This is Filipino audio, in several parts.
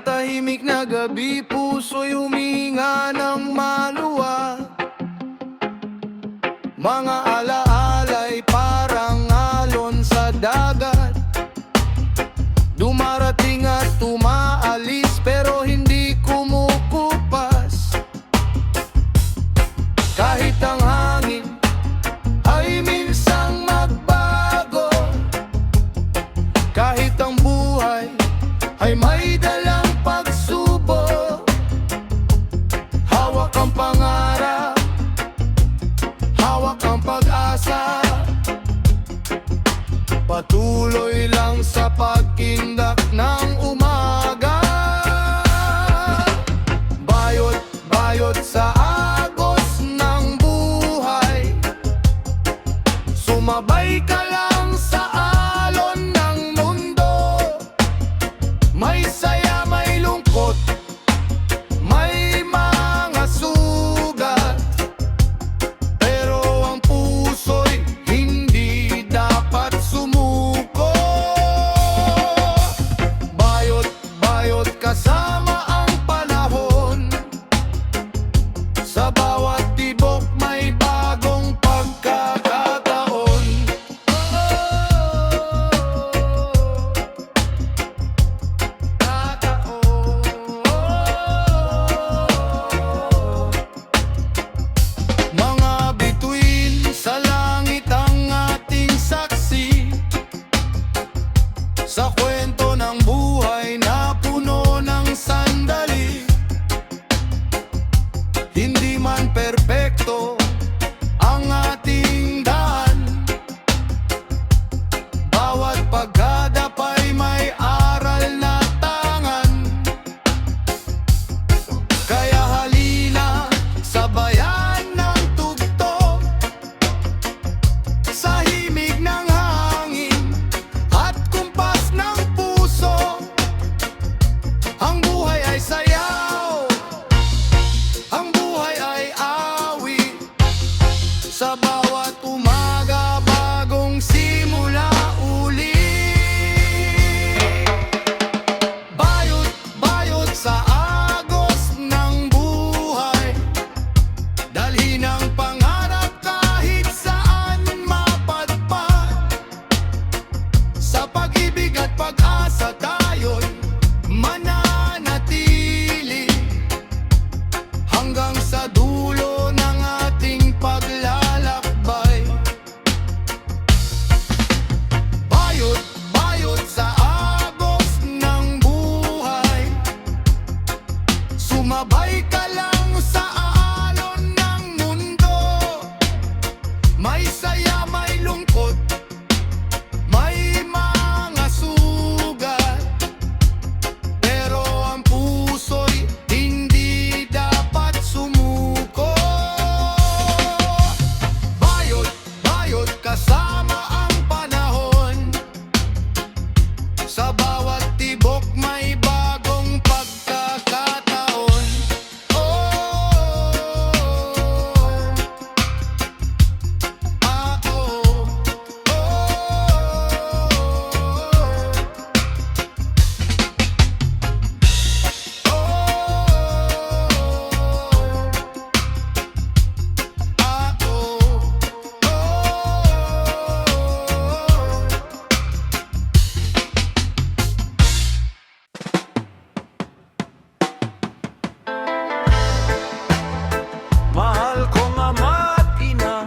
tahimik na gabi, puso'y huminga ng maluwa. Mga alaala'y parang alon sa dagat, dumarating at umaalis pero hindi kumukupas. Kahit ang hangin ay minsang magbago, kahit ang buhay ay may dalang pagsubok, hawak ang pangarap, hawak ang pag-asa. Patuloy lang sa pagkindak ng umaga. Bayot sa agos ng buhay, sumabay ka lang sa alon ng mundo. May saya, may lungkot, may mga sugat, pero ang puso'y hindi dapat sumuko. Bayot kasama ang panahon, sa bawat tibok may bagong pagkakataon. Mga bituin sa langit ang ating saksi, sa kwento ng buhay na puno ng sandali. Hindi man perpekto ang ating daan, bawat pagkadapay may aral na tangan. Kaya halina, sabayan ng tugtog, sa himig ng hangin at kumpas ng puso. Ang buhay ay sayaw, ang buhay ay awit, sa bawat umaga bagong simula uli. Bayot sa agos ng buhay, dalhin ang pangarap kahit saan mapadpad. Sa pag-ibig at pag-asa tayo'y mananatili, hanggang sa dulo ng ating paglalakbay. Bayot sa agos ng buhay, sumabay ka lang sa alon ng mundo. May saya, may lungkot, may mga sugat, pero ang puso'y hindi dapat sumuko. Bayot kasama ang panahon, sa bawat tibok may bagong pagkakataon. Mahal kong ama at ina,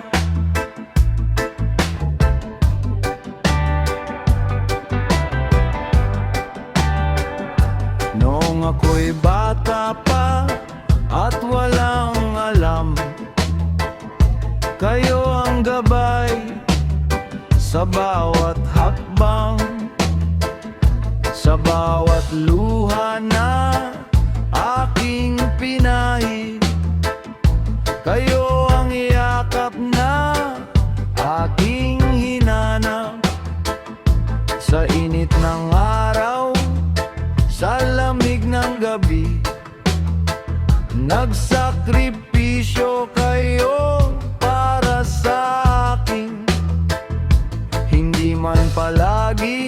noong ako'y bata pa at walang alam, kayo ang gabay sa bawat hakbang, sa bawat luha na aking pinahid. Kayo ang yakap na aking hinanap, sa init ng araw, sa lamig ng gabi. Nagsakripisyo kayo para sa akin, hindi man palagi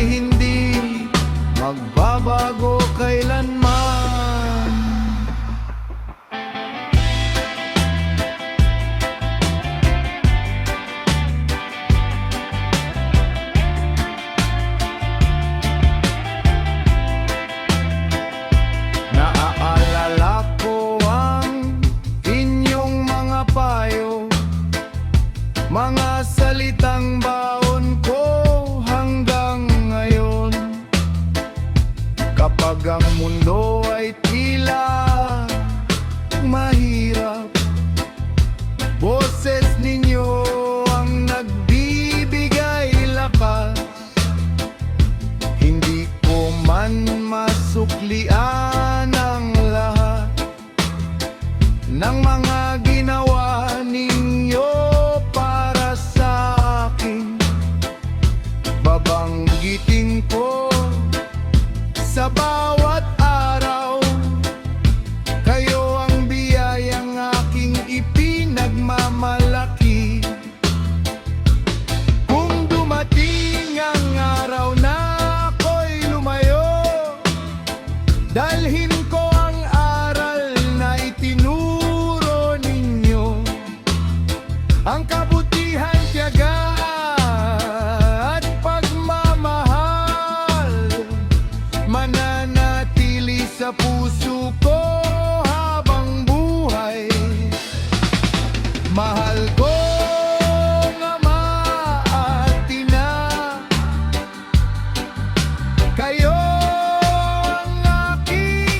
ay hindi magbabago kailanman. Naaalala ko ang inyong mga payo, mga salitang baon ko hanggang ngayon. Kapag ang mundo ay tila mahirap, boses ninyo ang nagbibigay lakas. Hindi ko man masuklian ang lahat ng mga ginawa ninyo para sa akin. Babanggitin ko sa bawat araw, kayo ang biyayang aking ipinagmamalaki. Kung dumating ang araw na ako'y lumayo, dalhin ko ang aral na itinuro ninyo. Ang kabutihan, tiyaga at pagmamahal mananatili sa puso ko habang buhay. Mahal ko ang ama at ina, kayo ang aking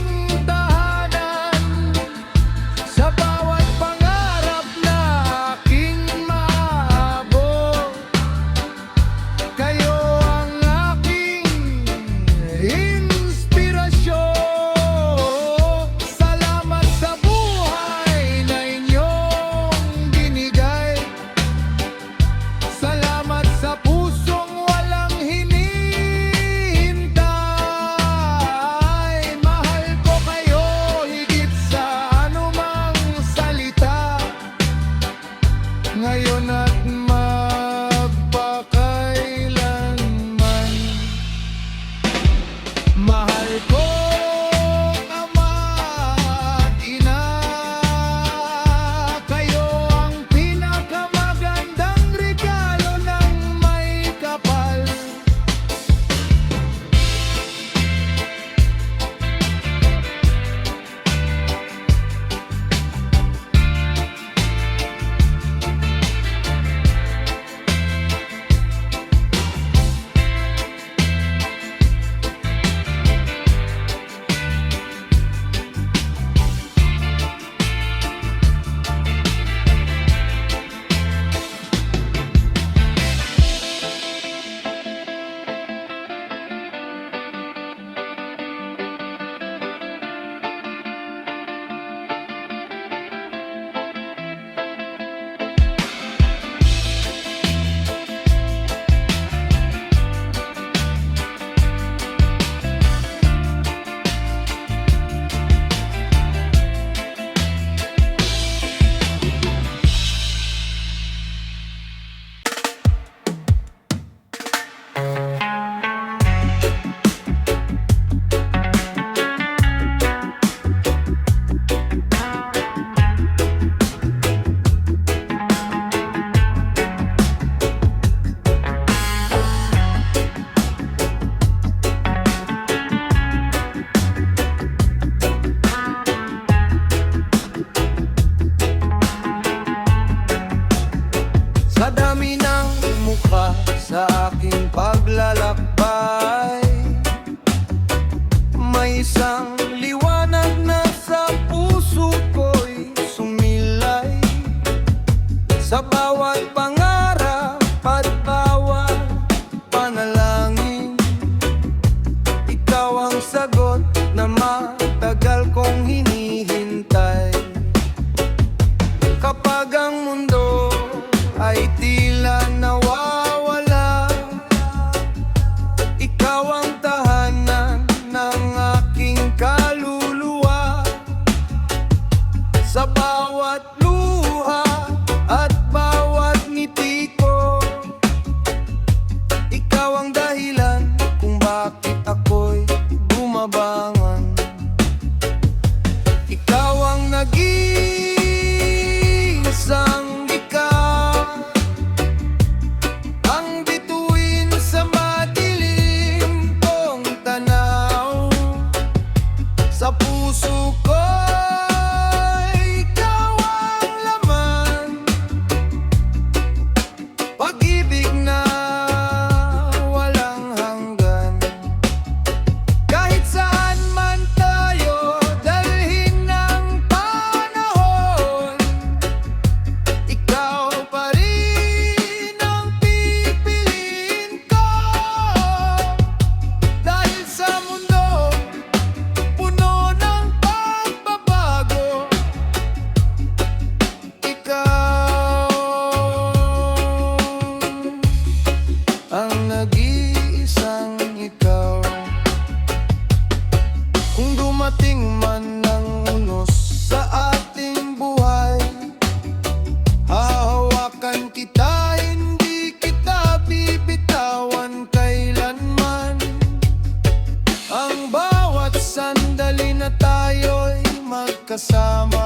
kasama